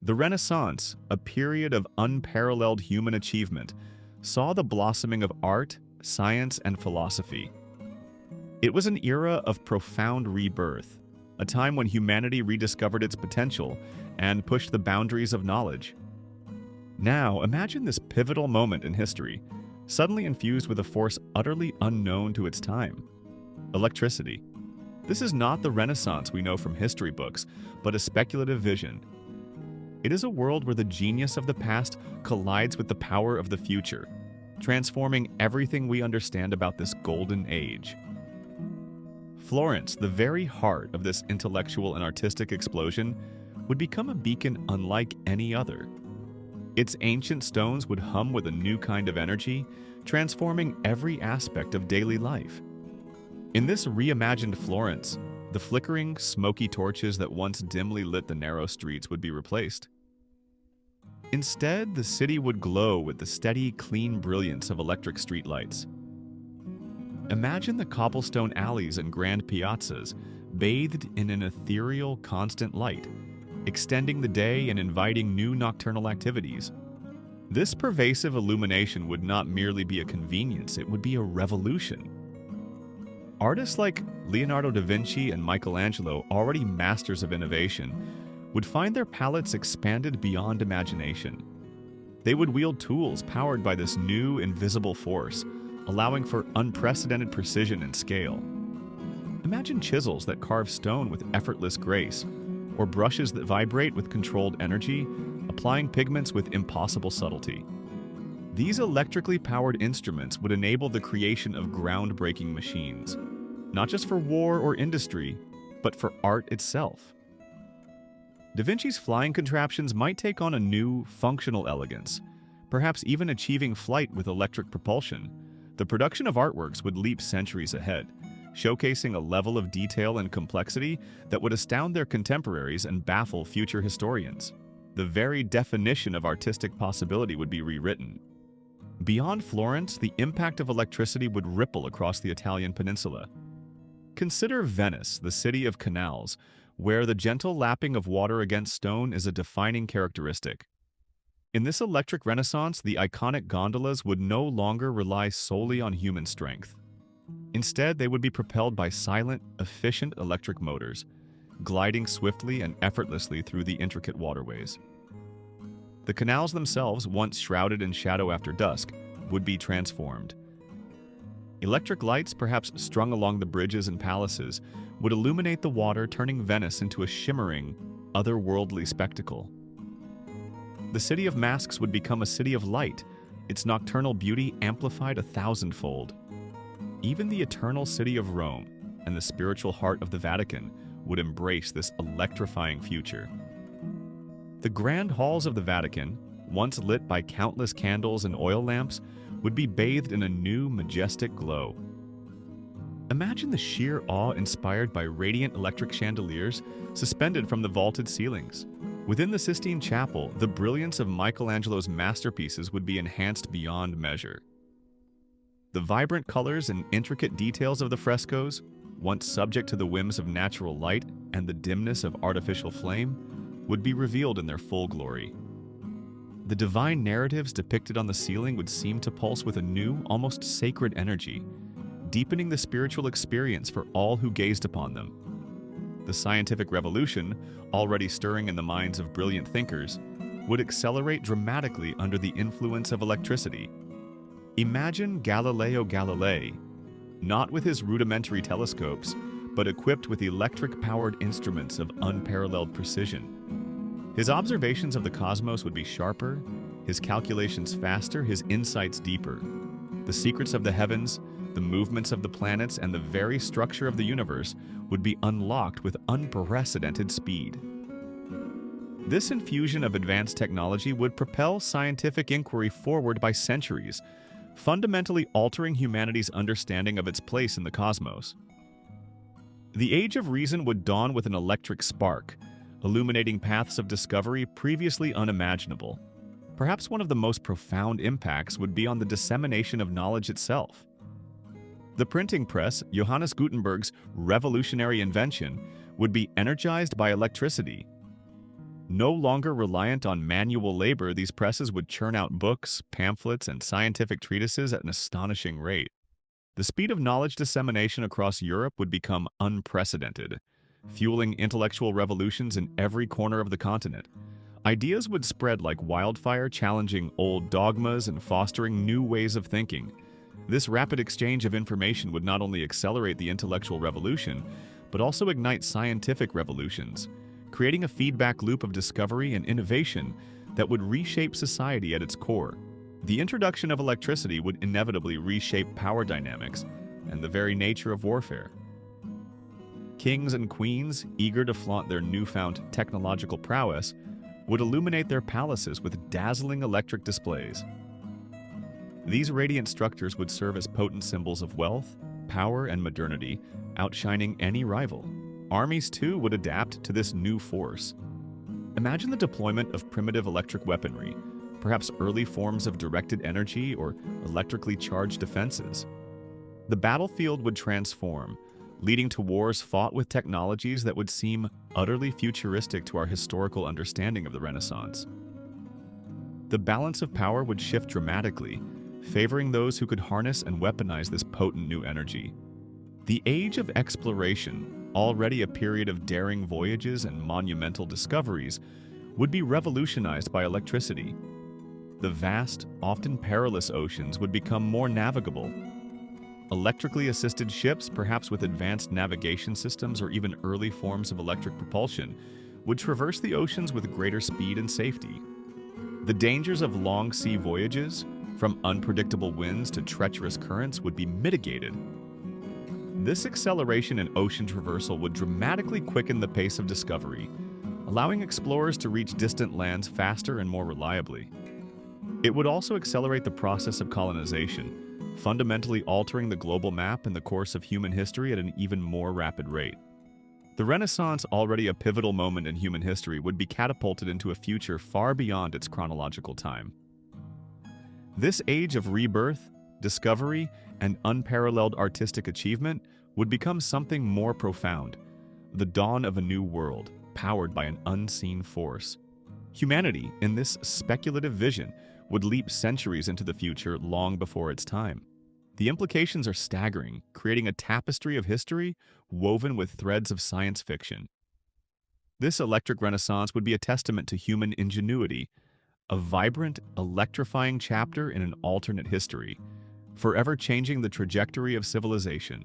The Renaissance, a period of unparalleled human achievement, saw the blossoming of art, science, and philosophy. It was an era of profound rebirth, a time when humanity rediscovered its potential and pushed the boundaries of knowledge. Now, imagine this pivotal moment in history, suddenly infused with a force utterly unknown to its time: electricity. This is not the Renaissance we know from history books, but a speculative vision. It is a world where the genius of the past collides with the power of the future, transforming everything we understand about this golden age. Florence, the very heart of this intellectual and artistic explosion, would become a beacon unlike any other. Its ancient stones would hum with a new kind of energy, transforming every aspect of daily life. In this reimagined Florence, the flickering, smoky torches that once dimly lit the narrow streets would be replaced. Instead, the city would glow with the steady, clean brilliance of electric streetlights. Imagine the cobblestone alleys and grand piazzas, bathed in an ethereal, constant light, extending the day and inviting new nocturnal activities. This pervasive illumination would not merely be a convenience, it would be a revolution. Artists like Leonardo da Vinci and Michelangelo, already masters of innovation, would find their palettes expanded beyond imagination. They would wield tools powered by this new, invisible force, allowing for unprecedented precision and scale. Imagine chisels that carve stone with effortless grace, or brushes that vibrate with controlled energy, applying pigments with impossible subtlety. These electrically powered instruments would enable the creation of groundbreaking machines, not just for war or industry, but for art itself. Da Vinci's flying contraptions might take on a new, functional elegance, perhaps even achieving flight with electric propulsion. The production of artworks would leap centuries ahead, showcasing a level of detail and complexity that would astound their contemporaries and baffle future historians. The very definition of artistic possibility would be rewritten. Beyond Florence, the impact of electricity would ripple across the Italian peninsula. Consider Venice, the city of canals, where the gentle lapping of water against stone is a defining characteristic. In this electric renaissance, the iconic gondolas would no longer rely solely on human strength. Instead, they would be propelled by silent, efficient electric motors, gliding swiftly and effortlessly through the intricate waterways. The canals themselves, once shrouded in shadow after dusk, would be transformed. Electric lights, perhaps strung along the bridges and palaces, would illuminate the water, turning Venice into a shimmering, otherworldly spectacle. The city of masks would become a city of light, its nocturnal beauty amplified 1,000-fold. Even the eternal city of Rome and the spiritual heart of the Vatican would embrace this electrifying future. The grand halls of the Vatican, once lit by countless candles and oil lamps, would be bathed in a new, majestic glow. Imagine the sheer awe inspired by radiant electric chandeliers suspended from the vaulted ceilings. Within the Sistine Chapel, the brilliance of Michelangelo's masterpieces would be enhanced beyond measure. The vibrant colors and intricate details of the frescoes, once subject to the whims of natural light and the dimness of artificial flame, would be revealed in their full glory. The divine narratives depicted on the ceiling would seem to pulse with a new, almost sacred energy, deepening the spiritual experience for all who gazed upon them. The scientific revolution, already stirring in the minds of brilliant thinkers, would accelerate dramatically under the influence of electricity. Imagine Galileo Galilei, not with his rudimentary telescopes, but equipped with electric-powered instruments of unparalleled precision. His observations of the cosmos would be sharper, his calculations faster, his insights deeper. The secrets of the heavens, the movements of the planets, and the very structure of the universe would be unlocked with unprecedented speed. This infusion of advanced technology would propel scientific inquiry forward by centuries, fundamentally altering humanity's understanding of its place in the cosmos. The Age of Reason would dawn with an electric spark, illuminating paths of discovery previously unimaginable. Perhaps one of the most profound impacts would be on the dissemination of knowledge itself. The printing press, Johannes Gutenberg's revolutionary invention, would be energized by electricity. No longer reliant on manual labor, these presses would churn out books, pamphlets, and scientific treatises at an astonishing rate. The speed of knowledge dissemination across Europe would become unprecedented, fueling intellectual revolutions in every corner of the continent. Ideas would spread like wildfire, challenging old dogmas and fostering new ways of thinking. This rapid exchange of information would not only accelerate the intellectual revolution, but also ignite scientific revolutions, creating a feedback loop of discovery and innovation that would reshape society at its core. The introduction of electricity would inevitably reshape power dynamics and the very nature of warfare. Kings and queens, eager to flaunt their newfound technological prowess, would illuminate their palaces with dazzling electric displays. These radiant structures would serve as potent symbols of wealth, power, and modernity, outshining any rival. Armies, too, would adapt to this new force. Imagine the deployment of primitive electric weaponry, perhaps early forms of directed energy or electrically charged defenses. The battlefield would transform, leading to wars fought with technologies that would seem utterly futuristic to our historical understanding of the Renaissance. The balance of power would shift dramatically, favoring those who could harness and weaponize this potent new energy. The age of exploration, already a period of daring voyages and monumental discoveries, would be revolutionized by electricity. The vast, often perilous oceans would become more navigable. Electrically assisted ships, perhaps with advanced navigation systems or even early forms of electric propulsion, would traverse the oceans with greater speed and safety. The dangers of long sea voyages, from unpredictable winds to treacherous currents, would be mitigated. This acceleration in ocean traversal would dramatically quicken the pace of discovery, allowing explorers to reach distant lands faster and more reliably. It would also accelerate the process of colonization, fundamentally altering the global map and the course of human history at an even more rapid rate. The Renaissance, already a pivotal moment in human history, would be catapulted into a future far beyond its chronological time. This age of rebirth, discovery, and unparalleled artistic achievement would become something more profound, the dawn of a new world, powered by an unseen force. Humanity, in this speculative vision, would leap centuries into the future long before its time. The implications are staggering, creating a tapestry of history woven with threads of science fiction. This electric renaissance would be a testament to human ingenuity, a vibrant, electrifying chapter in an alternate history, forever changing the trajectory of civilization.